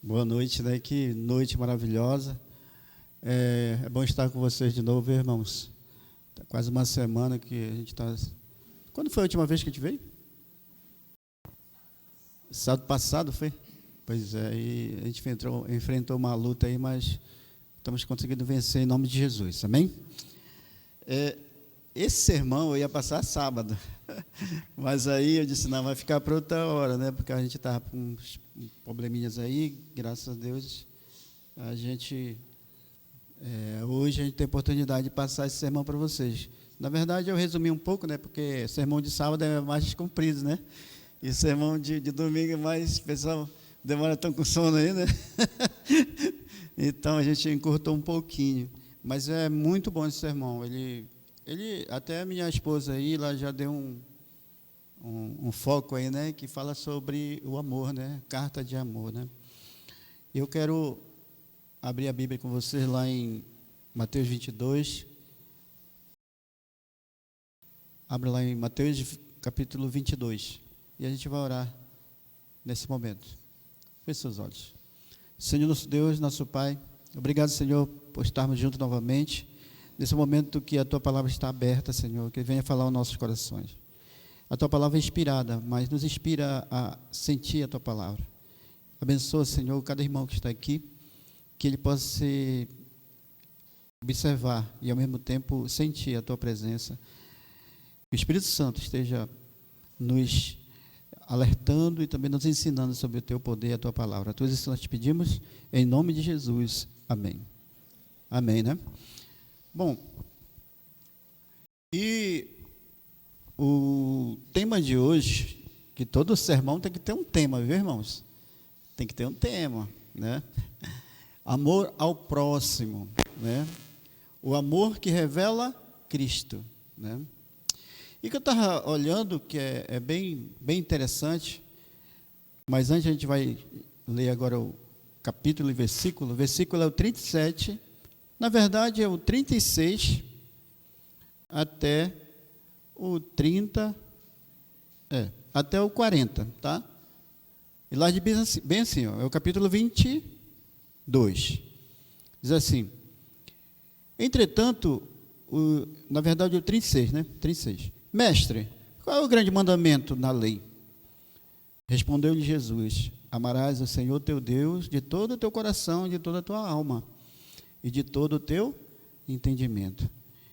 Boa noite, né? Que noite maravilhosa. É bom estar com vocês de novo, irmãos. Tá quase uma semana que a gente está. Quando foi a última vez que a gente veio? Sábado passado foi? Pois é, e a gente enfrentou uma luta aí, mas estamos conseguindo vencer em nome de Jesus, amém? Esse sermão eu ia passar sábado, mas aí eu disse, não, vai ficar para outra hora, né? Porque a gente estava com uns probleminhas aí, graças a Deus, hoje a gente tem a oportunidade de passar esse sermão para vocês. Na verdade, eu resumi um pouco, né? Porque sermão de sábado é mais comprido, né? E sermão de domingo é mais, o pessoal demora tão com sono aí, né? Então a gente encurtou um pouquinho, mas é muito bom esse sermão. Ele até a minha esposa aí, ela já deu um foco aí, né, que fala sobre o amor, né, carta de amor, né. Eu quero abrir a Bíblia com vocês lá em Mateus 22. Abre lá em Mateus capítulo 22, e a gente vai orar nesse momento. Feche seus olhos. Senhor nosso Deus, nosso Pai, obrigado, Senhor, por estarmos juntos novamente, nesse momento que a Tua palavra está aberta, Senhor, que venha falar aos nossos corações. A Tua palavra é inspirada, mas nos inspira a sentir a Tua palavra. Abençoa, Senhor, cada irmão que está aqui, que ele possa se observar e, ao mesmo tempo, sentir a Tua presença. Que o Espírito Santo esteja nos alertando e também nos ensinando sobre o Teu poder e a Tua palavra. Tudo isso nós te pedimos, em nome de Jesus. Amém. Amém, né? Bom, e o tema de hoje, que todo sermão tem que ter um tema, viu, irmãos? Tem que ter um tema, né? Amor ao próximo, né? O amor que revela Cristo, né? E que eu estava olhando, que é bem interessante, mas antes a gente vai ler agora o capítulo e versículo. O versículo é o 37, na verdade é o 36 até o 30, até o 40, tá? E lá diz bem assim, ó, é o capítulo 22. Diz assim: entretanto, na verdade o 36, né? 36. Mestre, qual é o grande mandamento na lei? Respondeu-lhe Jesus: amarás o Senhor teu Deus de todo o teu coração, de toda a tua alma e de todo o teu entendimento.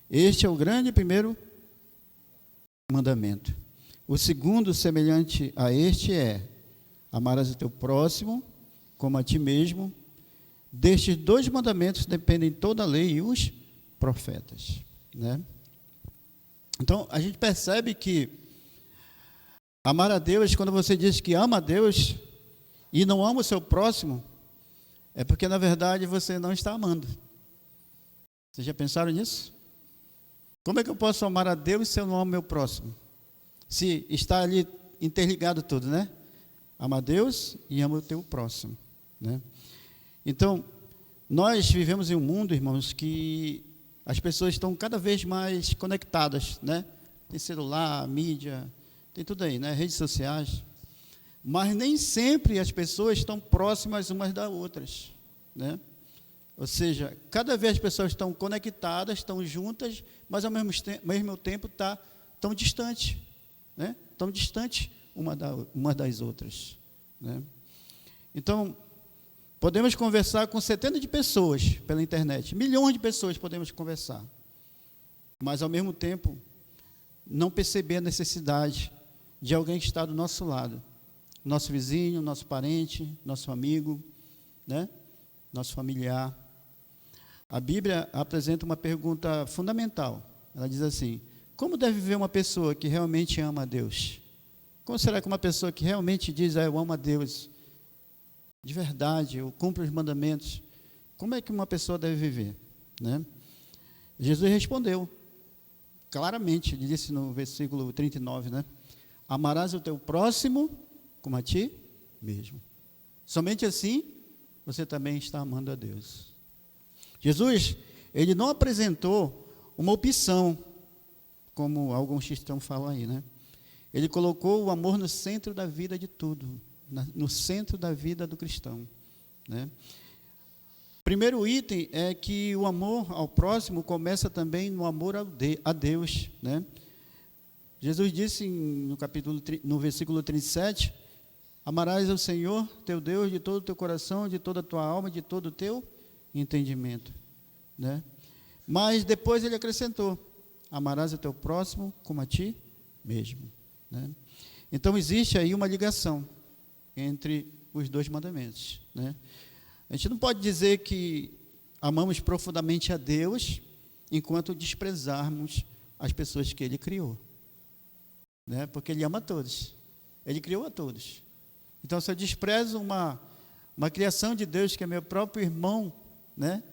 Este é o grande primeiro mandamento. O segundo, semelhante a este, é: amarás o teu próximo como a ti mesmo. Destes dois mandamentos dependem toda a lei e os profetas, né? Então, a gente percebe que amar a Deus, quando você diz que ama a Deus e não ama o seu próximo, é porque, na verdade, você não está amando. Vocês já pensaram nisso? Como é que eu posso amar a Deus se eu não amo meu próximo? Se está ali interligado tudo, né? Ama a Deus e ama o teu próximo, né? Então, nós vivemos em um mundo, irmãos, que as pessoas estão cada vez mais conectadas, né? Tem celular, mídia, tem tudo aí, né? Redes sociais. Mas nem sempre as pessoas estão próximas umas das outras, né? Ou seja, cada vez as pessoas estão conectadas, estão juntas, mas ao mesmo tempo estão distantes, né? Estão distantes uma das outras, né? Então, podemos conversar com centenas de pessoas pela internet, milhões de pessoas podemos conversar, mas ao mesmo tempo não perceber a necessidade de alguém que está do nosso lado, nosso vizinho, nosso parente, nosso amigo, né? Nosso familiar. A Bíblia apresenta uma pergunta fundamental. Ela diz assim: como deve viver uma pessoa que realmente ama a Deus? Como será que uma pessoa que realmente diz, eu amo a Deus de verdade, eu cumpro os mandamentos, como é que uma pessoa deve viver, né? Jesus respondeu claramente, ele disse no versículo 39, né? Amarás o teu próximo como a ti mesmo. Somente assim você também está amando a Deus. Jesus, ele não apresentou uma opção, como alguns cristãos falam aí, né? Ele colocou o amor no centro da vida de tudo, no centro da vida do cristão, né? Primeiro item é que o amor ao próximo começa também no amor a Deus, né? Jesus disse no versículo 37, amarás ao Senhor teu Deus de todo o teu coração, de toda a tua alma, de todo o teu entendimento, né? Mas depois ele acrescentou, amarás o teu próximo como a ti mesmo, né? Então existe aí uma ligação entre os dois mandamentos, né? A gente não pode dizer que amamos profundamente a Deus enquanto desprezarmos as pessoas que Ele criou, né? Porque Ele ama a todos, Ele criou a todos. Então, se eu desprezo uma criação de Deus que é meu próprio irmão, né,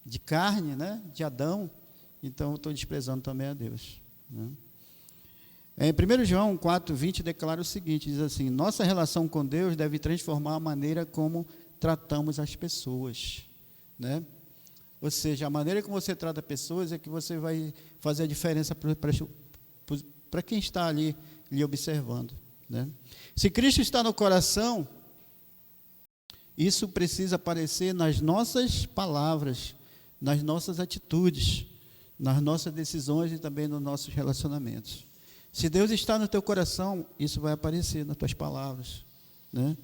de carne, né, de Adão, então eu estou desprezando também a Deus, né? Em 1 João 4,20 declara o seguinte, diz assim, nossa relação com Deus deve transformar a maneira como tratamos as pessoas, né? Ou seja, a maneira como você trata pessoas é que você vai fazer a diferença para quem está ali lhe observando, né? Se Cristo está no coração, isso precisa aparecer nas nossas palavras, nas nossas atitudes, nas nossas decisões e também nos nossos relacionamentos. Se Deus está no teu coração, isso vai aparecer nas tuas palavras, né?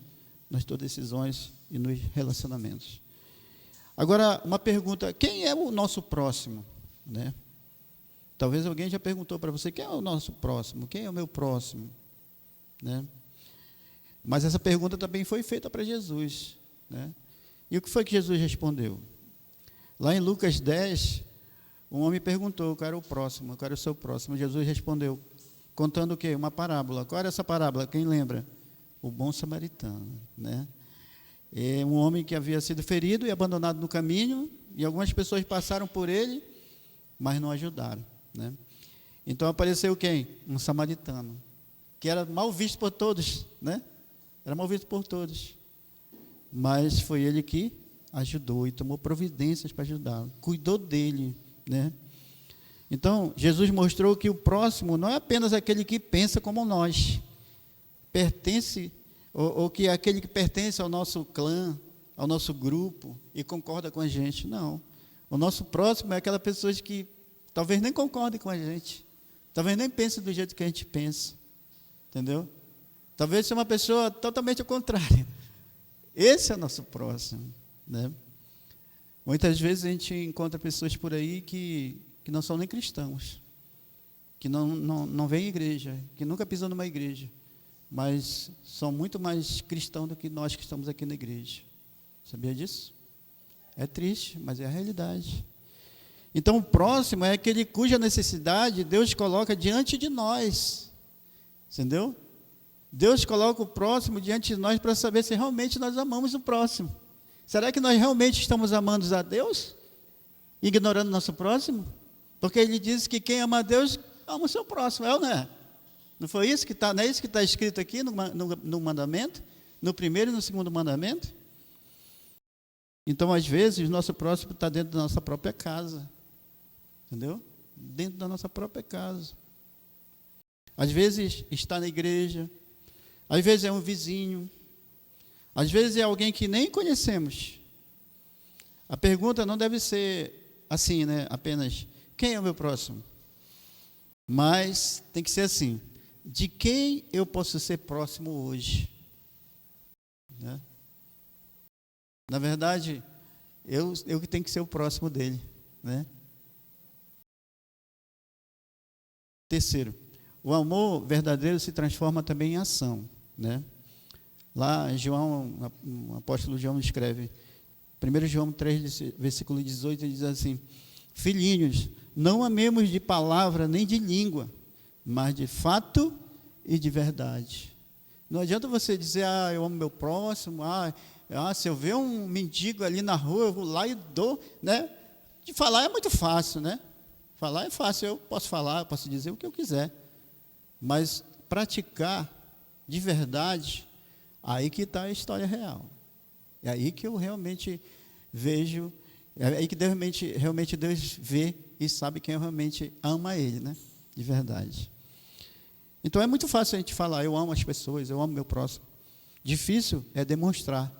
Nas tuas decisões e nos relacionamentos. Agora, uma pergunta, quem é o nosso próximo, né? Talvez alguém já perguntou para você, quem é o nosso próximo? Quem é o meu próximo? Né? Mas essa pergunta também foi feita para Jesus, né? E o que foi que Jesus respondeu? Lá em Lucas 10, um homem perguntou, qual era o próximo, qual era o seu próximo? Jesus respondeu, contando o quê? Uma parábola. Qual era essa parábola? Quem lembra? O bom samaritano, né? É um homem que havia sido ferido e abandonado no caminho, e algumas pessoas passaram por ele, mas não ajudaram, né? Então apareceu quem? Um samaritano, que era mal visto por todos, né? Era mal visto por todos, mas foi ele que ajudou e tomou providências para ajudá-lo, cuidou dele, né? Então, Jesus mostrou que o próximo não é apenas aquele que pensa como nós, pertence, ou que é aquele que pertence ao nosso clã, ao nosso grupo e concorda com a gente, não. O nosso próximo é aquela pessoa que talvez nem concorde com a gente, talvez nem pense do jeito que a gente pensa, entendeu? Talvez seja uma pessoa totalmente ao contrário. Esse é o nosso próximo, né? Muitas vezes a gente encontra pessoas por aí que não são nem cristãos, que não vêm à igreja, que nunca pisam numa igreja, mas são muito mais cristãos do que nós que estamos aqui na igreja. Sabia disso? É triste, mas é a realidade. Então, o próximo é aquele cuja necessidade Deus coloca diante de nós, entendeu? Deus coloca o próximo diante de nós para saber se realmente nós amamos o próximo. Será que nós realmente estamos amando a Deus, ignorando o nosso próximo? Porque Ele diz que quem ama a Deus, ama o seu próximo, é ou não é? Não foi isso que está, não é isso que está escrito aqui no mandamento? No primeiro e no segundo mandamento? Então, às vezes, o nosso próximo está dentro da nossa própria casa, entendeu? Dentro da nossa própria casa. Às vezes, está na igreja, às vezes é um vizinho, às vezes é alguém que nem conhecemos. A pergunta não deve ser assim, né? Apenas, quem é o meu próximo? Mas tem que ser assim, de quem eu posso ser próximo hoje? Né? Na verdade, eu que tenho que ser o próximo dele, né? Terceiro, o amor verdadeiro se transforma também em ação, né? Lá, João, o apóstolo João escreve, 1 João 3, versículo 18, ele diz assim, filhinhos, não amemos de palavra nem de língua, mas de fato e de verdade. Não adianta você dizer, eu amo meu próximo, se eu ver um mendigo ali na rua, eu vou lá e dou, né? De falar é muito fácil, né? Falar é fácil, eu posso falar, eu posso dizer o que eu quiser, mas praticar de verdade, aí que está a história real. É aí que eu realmente vejo, é aí que realmente Deus vê e sabe quem realmente ama Ele, né? De verdade. Então é muito fácil a gente falar, eu amo as pessoas, eu amo meu próximo. Difícil é demonstrar,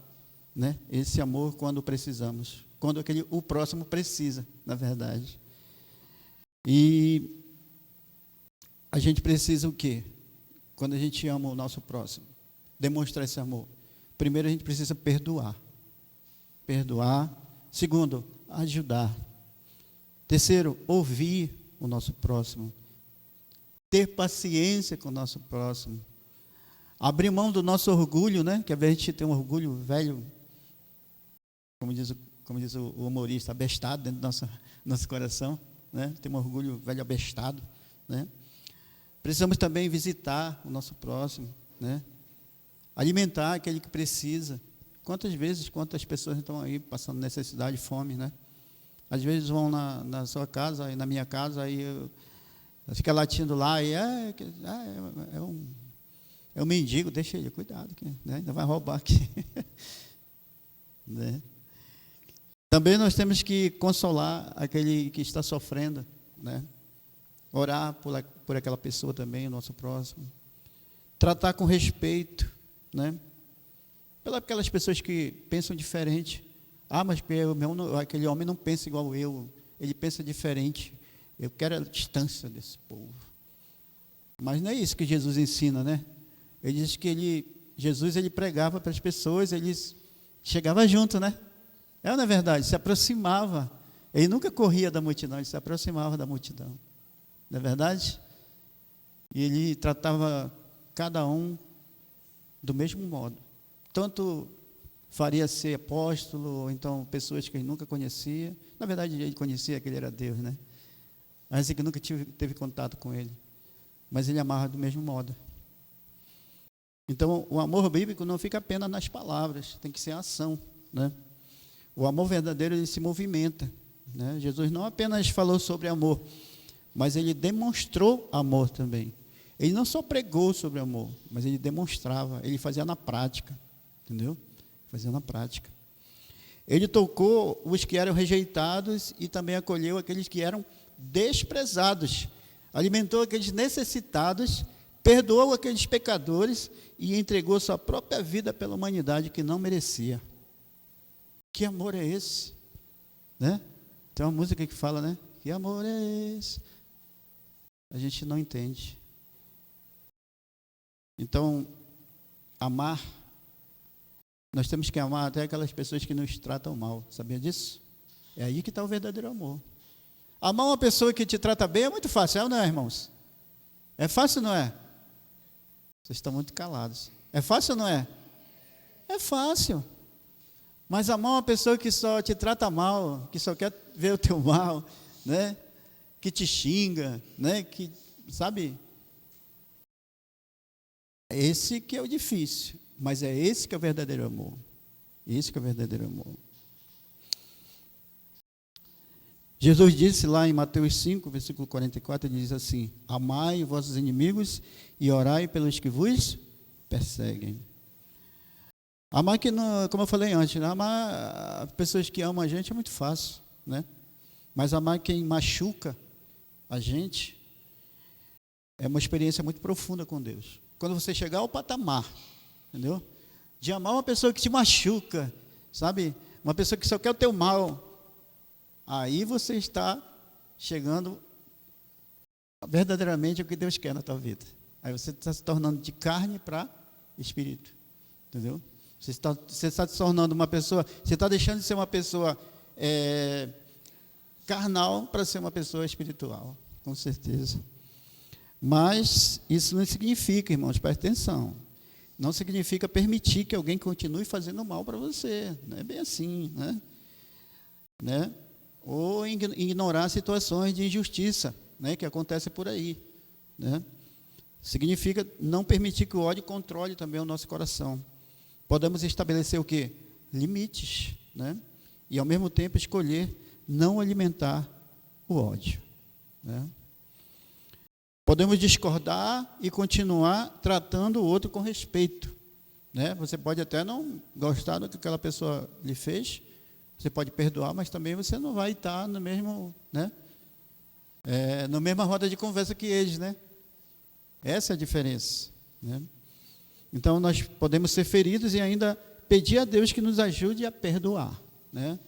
né? Esse amor quando precisamos, quando o próximo precisa, na verdade. E a gente precisa o quê? Quando a gente ama o nosso próximo, demonstrar esse amor. Primeiro, a gente precisa perdoar. Perdoar. Segundo, ajudar. Terceiro, ouvir o nosso próximo. Ter paciência com o nosso próximo. Abrir mão do nosso orgulho, né? Que às vezes a gente tem um orgulho velho, como diz o humorista, abestado dentro do nosso coração, né? Tem um orgulho velho abestado, né? Precisamos também visitar o nosso próximo, né? Alimentar aquele que precisa. Quantas pessoas estão aí passando necessidade, fome, né? Às vezes vão na sua casa, e na minha casa, aí fica latindo lá, e é um mendigo, deixa ele, cuidado, né? Ainda vai roubar aqui. Né? Também nós temos que consolar aquele que está sofrendo, né? Orar por aquela pessoa também, o nosso próximo. Tratar com respeito, né? Pelas pessoas que pensam diferente. Mas aquele homem não pensa igual eu, ele pensa diferente. Eu quero a distância desse povo. Mas não é isso que Jesus ensina, né? Ele diz que Jesus pregava para as pessoas, ele chegava junto, né? Não é verdade? Se aproximava. Ele nunca corria da multidão, ele se aproximava da multidão. Não é verdade? E ele tratava cada um do mesmo modo. Tanto faria ser apóstolo, ou então pessoas que ele nunca conhecia. Na verdade, ele conhecia que ele era Deus, né? Mas que nunca teve contato com ele. Mas ele amava do mesmo modo. Então, o amor bíblico não fica apenas nas palavras, tem que ser a ação, né? O amor verdadeiro, ele se movimenta, né? Jesus não apenas falou sobre amor, mas ele demonstrou amor também. Ele não só pregou sobre amor, mas ele demonstrava, ele fazia na prática, entendeu? Fazia na prática. Ele tocou os que eram rejeitados e também acolheu aqueles que eram desprezados. Alimentou aqueles necessitados, perdoou aqueles pecadores e entregou sua própria vida pela humanidade que não merecia. Que amor é esse? Né? Tem uma música que fala, né? Que amor é esse? A gente não entende. Então, amar, nós temos que amar até aquelas pessoas que nos tratam mal. Sabia disso? É aí que está o verdadeiro amor. Amar uma pessoa que te trata bem é muito fácil, é ou não é, irmãos? É fácil ou não é? Vocês estão muito calados. É fácil ou não é? É fácil. Mas amar uma pessoa que só te trata mal, que só quer ver o teu mal, né? Que te xinga, né? Que, sabe? Esse que é o difícil, mas é esse que é o verdadeiro amor. Esse que é o verdadeiro amor. Jesus disse lá em Mateus 5, versículo 44, ele diz assim: amai vossos inimigos e orai pelos que vos perseguem. Amar que, não, como eu falei antes, né? Amar pessoas que amam a gente é muito fácil, né? Mas amar quem machuca a gente é uma experiência muito profunda com Deus. Quando você chegar ao patamar, entendeu? De amar uma pessoa que te machuca, sabe? Uma pessoa que só quer o teu mal. Aí você está chegando verdadeiramente ao que Deus quer na tua vida. Aí você está se tornando de carne para espírito. Entendeu? Você está se tornando uma pessoa, você está deixando de ser uma pessoa carnal para ser uma pessoa espiritual, com certeza. Mas isso não significa, irmãos, presta atenção, não significa permitir que alguém continue fazendo mal para você. Não é bem assim, né? Ou ignorar situações de injustiça, né, que acontecem por aí, né? Significa não permitir que o ódio controle também o nosso coração. Podemos estabelecer o quê? Limites, né? E ao mesmo tempo escolher não alimentar o ódio, né? Podemos discordar e continuar tratando o outro com respeito, né? Você pode até não gostar do que aquela pessoa lhe fez, você pode perdoar, mas também você não vai estar no mesmo, né? Na mesma roda de conversa que eles, né? Essa é a diferença, né? Então, nós podemos ser feridos e ainda pedir a Deus que nos ajude a perdoar, né?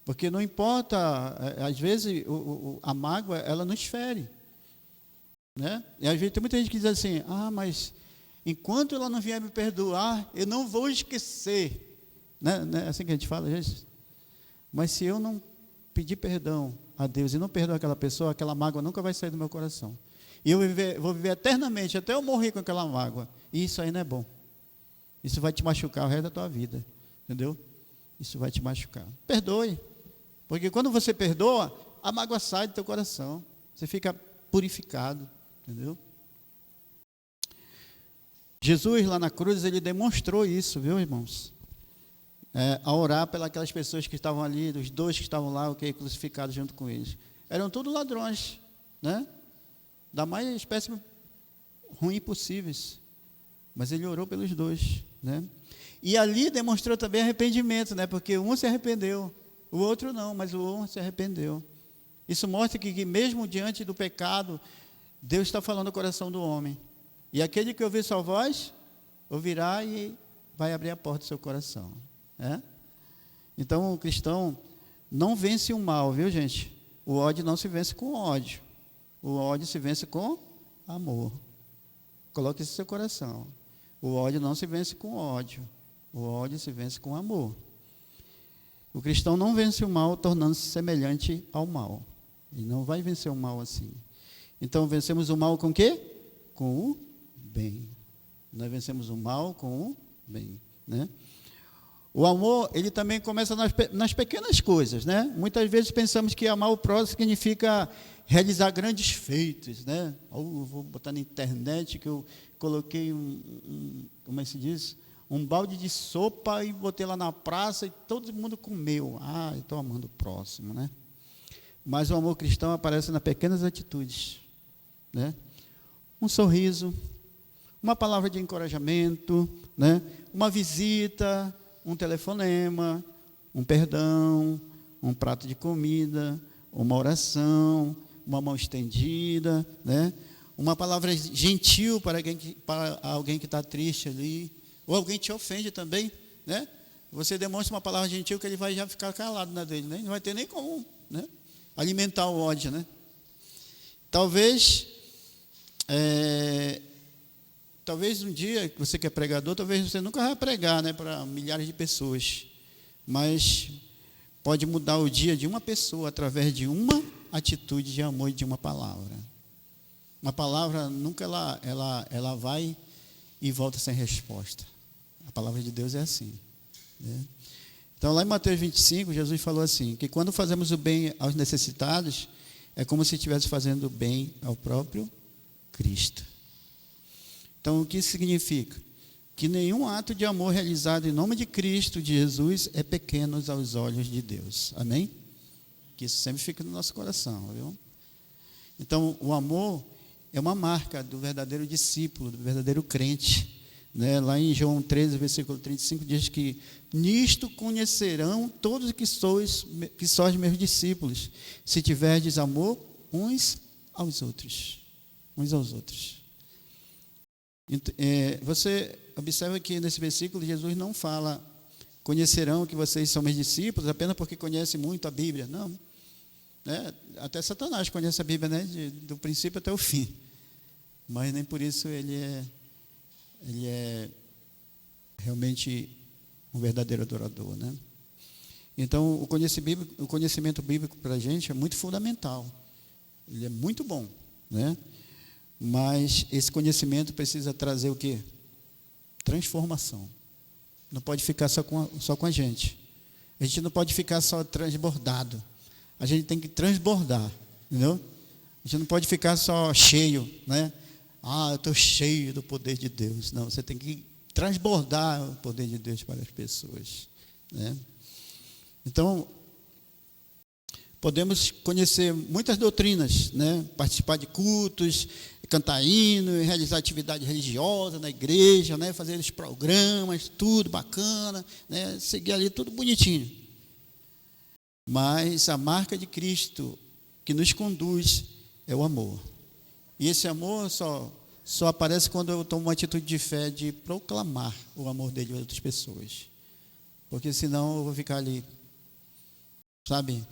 Porque não importa, às vezes a mágoa, ela nos fere, né? E às vezes tem muita gente que diz assim, mas enquanto ela não vier me perdoar, eu não vou esquecer, né? Não é assim que a gente fala, gente? Mas se eu não pedir perdão a Deus e não perdoar aquela pessoa, aquela mágoa nunca vai sair do meu coração. E eu vou viver eternamente, até eu morrer com aquela mágoa. E isso aí não é bom. Isso vai te machucar o resto da tua vida, entendeu? Isso vai te machucar. Perdoe, porque quando você perdoa, a mágoa sai do teu coração. Você fica purificado, entendeu? Jesus lá na cruz, ele demonstrou isso, viu, irmãos? A orar pelas pessoas que estavam ali, os dois que estavam lá, crucificados junto com eles. Eram todos ladrões, né? Da mais espécie ruim possíveis. Mas ele orou pelos dois, né? E ali demonstrou também arrependimento, né? Porque um se arrependeu, o outro não, mas o um se arrependeu. Isso mostra que mesmo diante do pecado, Deus está falando no coração do homem. E aquele que ouvir sua voz, ouvirá e vai abrir a porta do seu coração. Então o cristão não vence o mal, viu, gente? O ódio não se vence com ódio. O ódio se vence com amor. Coloque isso no seu coração. O ódio não se vence com ódio. O ódio se vence com amor. O cristão não vence o mal tornando-se semelhante ao mal. Ele não vai vencer o mal assim. Então vencemos o mal com o quê? Com o bem. Nós vencemos o mal com o bem, né? O amor, ele também começa nas pequenas coisas, né? Muitas vezes pensamos que amar o próximo significa realizar grandes feitos, né? Vou botar na internet que eu coloquei como é que se diz? Um balde de sopa e botei lá na praça e todo mundo comeu. Eu estou amando o próximo, né? Mas o amor cristão aparece nas pequenas atitudes, né? Um sorriso, uma palavra de encorajamento, né? Uma visita, um telefonema, um perdão, um prato de comida, uma oração, uma mão estendida, né? Uma palavra gentil para alguém que está triste ali, ou alguém te ofende também, né? Você demonstra uma palavra gentil que ele vai já ficar calado na dele, né? Não vai ter nem como, né? Alimentar o ódio, né? Talvez um dia que você que é pregador, talvez você nunca vai pregar, né, para milhares de pessoas, mas pode mudar o dia de uma pessoa através de uma atitude de amor e de uma palavra. Uma palavra nunca ela vai e volta sem resposta. A palavra de Deus é assim, né? Então lá em Mateus 25, Jesus falou assim, que quando fazemos o bem aos necessitados, é como se estivesse fazendo o bem ao próprio Cristo. Então, o que isso significa? Que nenhum ato de amor realizado em nome de Cristo, de Jesus, é pequeno aos olhos de Deus. Amém? Que isso sempre fica no nosso coração, viu? Então, o amor é uma marca do verdadeiro discípulo, do verdadeiro crente, né? Lá em João 13, versículo 35, diz que nisto conhecerão todos que sois meus discípulos, se tiverdes amor uns aos outros. Uns aos outros. Você observa que nesse versículo Jesus não fala conhecerão que vocês são meus discípulos apenas porque conhecem muito a Bíblia. Não, né? Até Satanás conhece a Bíblia, né? Do princípio até o fim, mas nem por isso ele é realmente um verdadeiro adorador, né? Então o conhecimento bíblico para a gente é muito fundamental, ele é muito bom, né? Mas esse conhecimento precisa trazer o quê? Transformação. Não pode ficar só com a gente. A gente não pode ficar só transbordado. A gente tem que transbordar, entendeu? A gente não pode ficar só cheio, né? Eu estou cheio do poder de Deus. Não, você tem que transbordar o poder de Deus para as pessoas, né? Então, podemos conhecer muitas doutrinas, né? Participar de cultos, cantar hino, realizar atividade religiosa na igreja, né? Fazer os programas, tudo bacana, né? Seguir ali tudo bonitinho. Mas a marca de Cristo que nos conduz é o amor. E esse amor só aparece quando eu tomo uma atitude de fé de proclamar o amor dele a outras pessoas. porque senão eu vou ficar ali, sabe?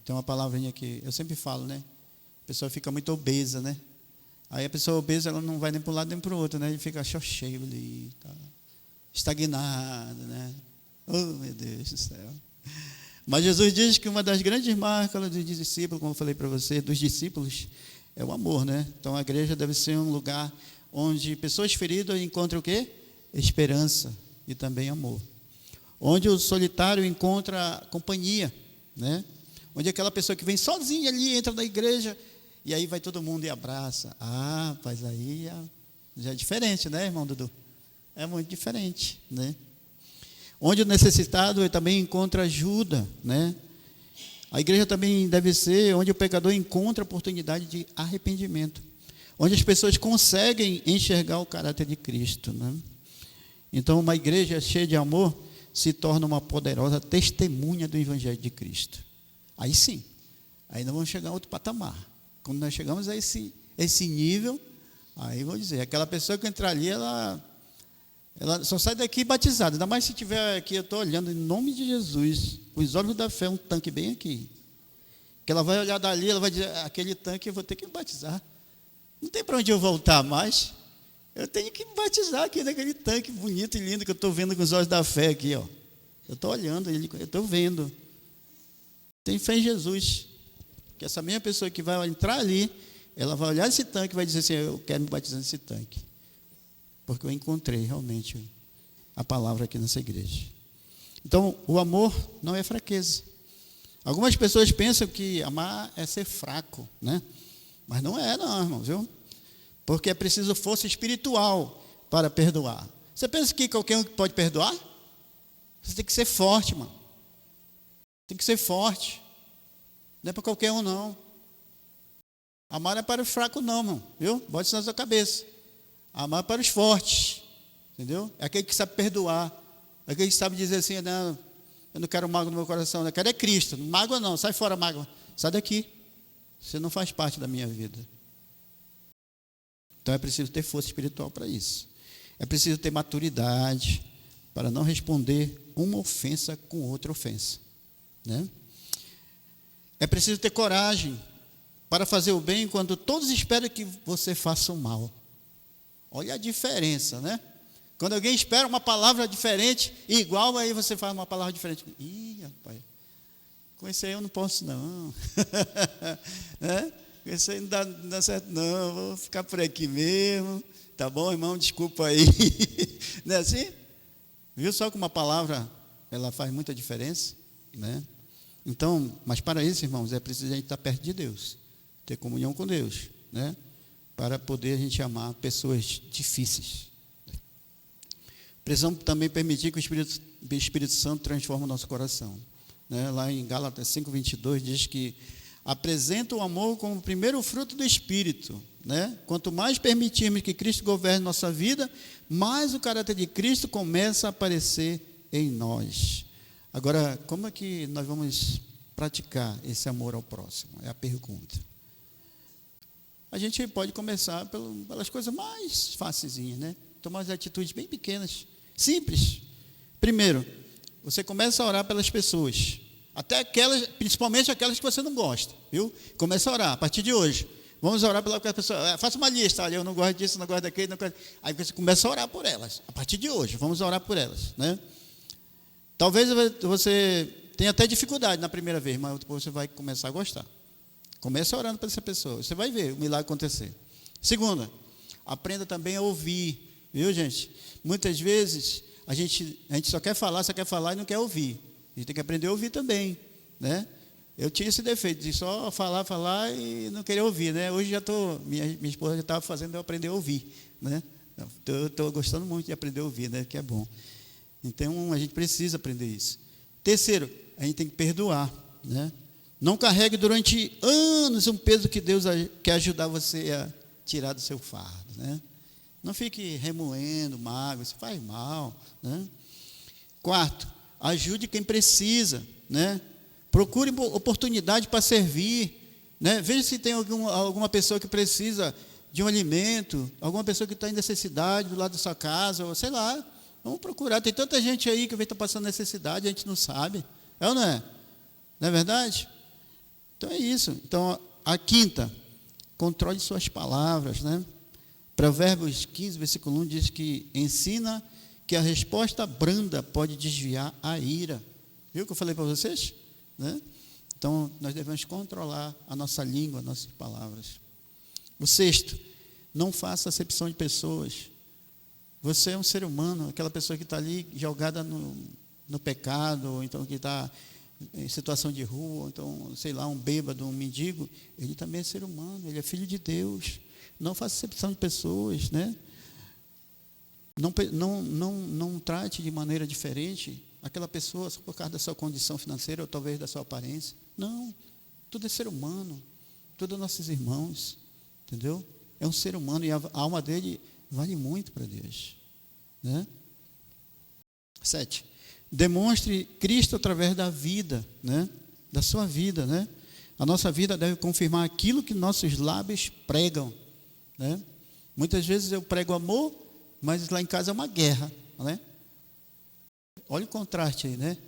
Tem uma palavrinha que eu sempre falo, né? A pessoa fica muito obesa, né? Aí a pessoa obesa, ela não vai nem para um lado nem para o outro, né? E fica só cheio ali, tá? Estagnado, né? Oh, meu Deus do céu. Mas Jesus diz que uma das grandes marcas dos discípulos, como eu falei para você, dos discípulos, é o amor, né? Então a igreja deve ser um lugar onde pessoas feridas encontram o quê? Esperança e também amor. Onde o solitário encontra companhia, né? Onde aquela pessoa que vem sozinha ali, entra na igreja, e aí vai todo mundo e abraça. Ah, rapaz, aí já é diferente, né, irmão Dudu? É muito diferente, né? Onde o necessitado também encontra ajuda, né? A igreja também deve ser onde o pecador encontra oportunidade de arrependimento, onde as pessoas conseguem enxergar o caráter de Cristo, né? Então, uma igreja cheia de amor se torna uma poderosa testemunha do Evangelho de Cristo. Aí sim, aí nós vamos chegar a outro patamar. Quando nós chegamos a esse nível, aí vou dizer, aquela pessoa que entrar ali, ela só sai daqui batizada. Ainda mais se tiver aqui, eu estou olhando em nome de Jesus, os olhos da fé, um tanque bem aqui. Que ela vai olhar dali, ela vai dizer, aquele tanque eu vou ter que batizar. Não tem para onde eu voltar mais. Eu tenho que batizar aqui naquele tanque bonito e lindo que eu estou vendo com os olhos da fé aqui, ó. Eu estou olhando, eu estou vendo. Tem fé em Jesus. Que essa mesma pessoa que vai entrar ali, ela vai olhar esse tanque e vai dizer assim, eu quero me batizar nesse tanque. Porque eu encontrei realmente a palavra aqui nessa igreja. Então, o amor não é fraqueza. Algumas pessoas pensam que amar é ser fraco, né? Mas não é, não, irmão, viu? Porque é preciso força espiritual para perdoar. Você pensa que qualquer um pode perdoar? Você tem que ser forte, mano. Tem que ser forte. Não é para qualquer um, não. Amar não é para os fracos, não, irmão. Viu? Bote isso na sua cabeça. Amar é para os fortes. Entendeu? É aquele que sabe perdoar. É aquele que sabe dizer assim, não, eu não quero mágoa no meu coração. Eu quero é Cristo. Mágoa não, sai fora mágoa. Sai daqui. Você não faz parte da minha vida. Então é preciso ter força espiritual para isso. É preciso ter maturidade para não responder uma ofensa com outra ofensa, né? É preciso ter coragem para fazer o bem quando todos esperam que você faça o mal. Olha a diferença, né? Quando alguém espera uma palavra diferente, igual, aí você faz uma palavra diferente. Ih, rapaz, com esse aí eu não posso, não. Né? Com esse aí não dá certo, não. Vou ficar por aqui mesmo. Tá bom, irmão? Desculpa aí. Não é assim? Viu só que uma palavra, ela faz muita diferença, né? Então, mas para isso, irmãos, é preciso a gente estar perto de Deus, ter comunhão com Deus, né? Para poder a gente amar pessoas difíceis. Precisamos também permitir que o Espírito Santo transforme o nosso coração, né? Lá em Gálatas 5:22 diz que apresenta o amor como o primeiro fruto do Espírito, né? Quanto mais permitirmos que Cristo governe nossa vida, mais o caráter de Cristo começa a aparecer em nós. Agora, como é que nós vamos praticar esse amor ao próximo? É a pergunta. A gente pode começar pelas coisas mais fáceis, né? Tomar as atitudes bem pequenas, simples. Primeiro, você começa a orar pelas pessoas, até aquelas, principalmente aquelas que você não gosta, viu? Começa a orar a partir de hoje. Vamos orar pela pessoa. Faça uma lista, olha, eu não gosto disso, não gosto daquele, não gosto. Aí você começa a orar por elas. A partir de hoje, vamos orar por elas, né? Talvez você tenha até dificuldade na primeira vez, mas depois você vai começar a gostar. Comece orando para essa pessoa, você vai ver o milagre acontecer. Segunda, aprenda também a ouvir, viu, gente? Muitas vezes a gente só quer falar e não quer ouvir. A gente tem que aprender a ouvir também, né? Eu tinha esse defeito de só falar e não querer ouvir, né? Hoje já minha esposa já estava fazendo eu aprender a ouvir, né? Estou gostando muito de aprender a ouvir, né? Que é bom. Então, a gente precisa aprender isso. Terceiro, a gente tem que perdoar, né? Não carregue durante anos um peso que Deus quer ajudar você a tirar do seu fardo, né? Não fique remoendo mágoa, isso faz mal, né? Quarto, ajude quem precisa, né? Procure oportunidade para servir, né? Veja se tem alguma pessoa que precisa de um alimento, alguma pessoa que está em necessidade do lado da sua casa, ou sei lá, Vamos procurar. Tem tanta gente aí que está passando necessidade, a gente não sabe. É ou não é? Não é verdade? Então é isso. Então, a quinta, controle suas palavras, né? Provérbios 15, versículo 1 diz que ensina que a resposta branda pode desviar a ira. Viu o que eu falei para vocês? Né? Então, nós devemos controlar a nossa língua, as nossas palavras. O sexto, não faça acepção de pessoas. Você é um ser humano, aquela pessoa que está ali jogada no pecado, ou então que está em situação de rua, ou então, sei lá, um bêbado, um mendigo, ele também é ser humano, ele é filho de Deus. Não faça acepção de pessoas, né? Não trate de maneira diferente aquela pessoa por causa da sua condição financeira ou talvez da sua aparência. Não, tudo é ser humano, tudo é nossos irmãos, entendeu? É um ser humano e a alma dele vale muito para Deus, né? 7. Demonstre Cristo através da vida, né? Da sua vida, né? A nossa vida deve confirmar aquilo que nossos lábios pregam, né? Muitas vezes eu prego amor, mas lá em casa é uma guerra, né? Olha o contraste aí, né?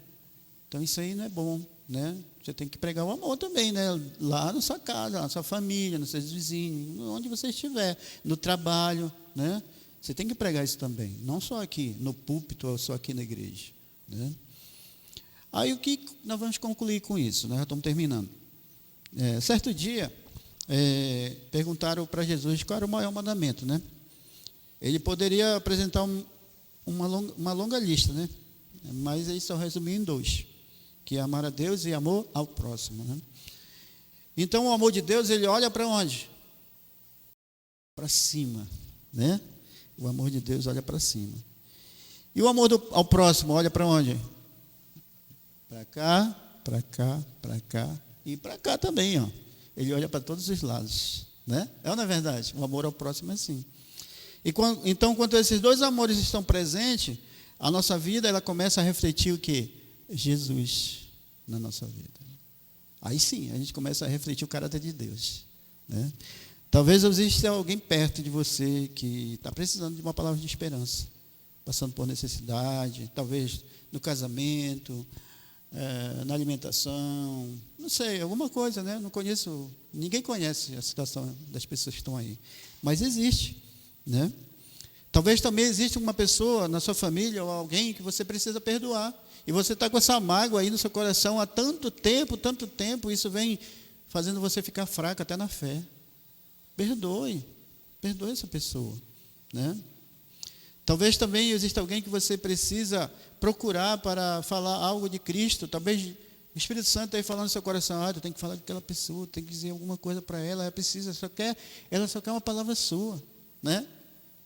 Então isso aí não é bom, né? Você tem que pregar o amor também, né? Lá na sua casa, na sua família, nos seus vizinhos, onde você estiver, no trabalho, né? Você tem que pregar isso também, não só aqui no púlpito ou só aqui na igreja, né? Aí o que nós vamos concluir com isso, né? Já estamos terminando. Certo dia, perguntaram para Jesus qual era o maior mandamento, né? Ele poderia apresentar uma longa lista, né? Mas ele só resumiu em 2, que é amar a Deus e amor ao próximo, né? Então o amor de Deus, ele olha para onde? Para cima, né? O amor de Deus olha para cima. E o amor ao próximo olha para onde? Para cá, para cá, para cá e para cá também, ó. Ele olha para todos os lados, né? É ou não é verdade? O amor ao próximo é assim. Então, quando esses 2 amores estão presentes, a nossa vida ela começa a refletir o quê? Jesus na nossa vida. Aí sim, a gente começa a refletir o caráter de Deus, né? Talvez exista alguém perto de você que está precisando de uma palavra de esperança, passando por necessidade, talvez no casamento, na alimentação, não sei, alguma coisa, né? Não conheço, ninguém conhece a situação das pessoas que estão aí, mas existe, né? Talvez também exista uma pessoa na sua família ou alguém que você precisa perdoar, e você está com essa mágoa aí no seu coração há tanto tempo, isso vem fazendo você ficar fraco até na fé. Perdoe essa pessoa, né? Talvez também exista alguém que você precisa procurar para falar algo de Cristo. Talvez o Espírito Santo está aí falando no seu coração, tu tem que falar daquela pessoa, tem que dizer alguma coisa para ela, ela só quer uma palavra sua, né?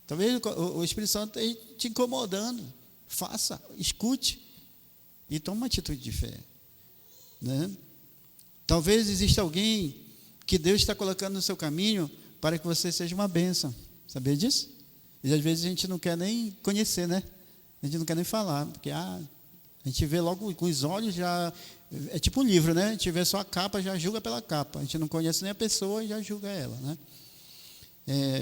Talvez o Espírito Santo esteja te incomodando. Faça, escute e tome uma atitude de fé, né? Talvez exista alguém que Deus está colocando no seu caminho para que você seja uma bênção. Sabia disso? E às vezes a gente não quer nem conhecer, né? A gente não quer nem falar, porque a gente vê logo com os olhos, já é tipo um livro, né? A gente vê só a capa, já julga pela capa. A gente não conhece nem a pessoa e já julga ela, né?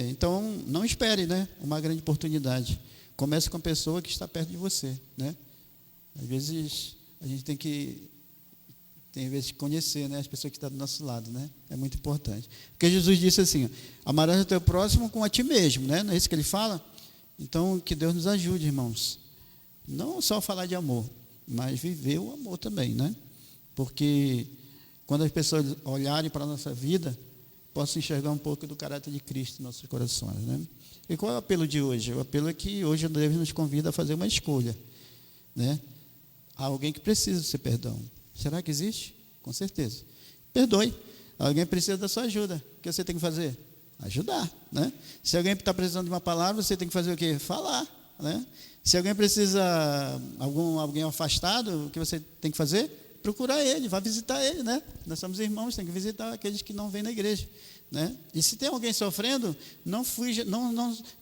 Então, não espere, né, uma grande oportunidade. Comece com a pessoa que está perto de você, né? Às vezes a gente tem que conhecer, né, as pessoas que estão do nosso lado, né? É muito importante. Porque Jesus disse assim: amarás o teu próximo como a ti mesmo, né? Não é isso que ele fala? Então, que Deus nos ajude, irmãos. Não só falar de amor, mas viver o amor também, né? Porque quando as pessoas olharem para a nossa vida, possam enxergar um pouco do caráter de Cristo em nossos corações, né? E qual é o apelo de hoje? O apelo é que hoje Deus nos convida a fazer uma escolha, né? Há alguém que precisa do seu perdão. Será que existe? Com certeza. Perdoe. Alguém precisa da sua ajuda. O que você tem que fazer? Ajudar, né? Se alguém está precisando de uma palavra, você tem que fazer o quê? Falar, né? Se alguém precisa, alguém afastado, o que você tem que fazer? Procurar ele, vá visitar ele, né? Nós somos irmãos, tem que visitar aqueles que não vêm na igreja, né? E se tem alguém sofrendo, não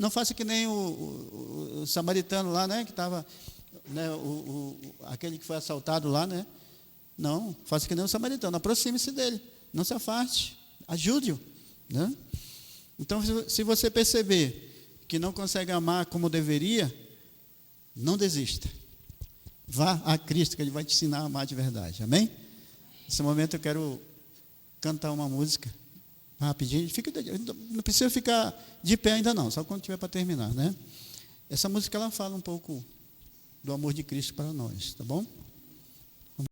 faça que nem o samaritano lá, né? Que estava, né? Aquele que foi assaltado lá, né? Não, faça que nem o samaritano, aproxime-se dele, não se afaste, ajude-o, né? Então, se você perceber que não consegue amar como deveria, Não desista. Vá a Cristo, que Ele vai te ensinar a amar de verdade. Amém? Nesse momento eu quero cantar uma música rapidinho. Não precisa ficar de pé ainda não, só quando tiver para terminar, né? Essa música ela fala um pouco do amor de Cristo para nós, tá bom?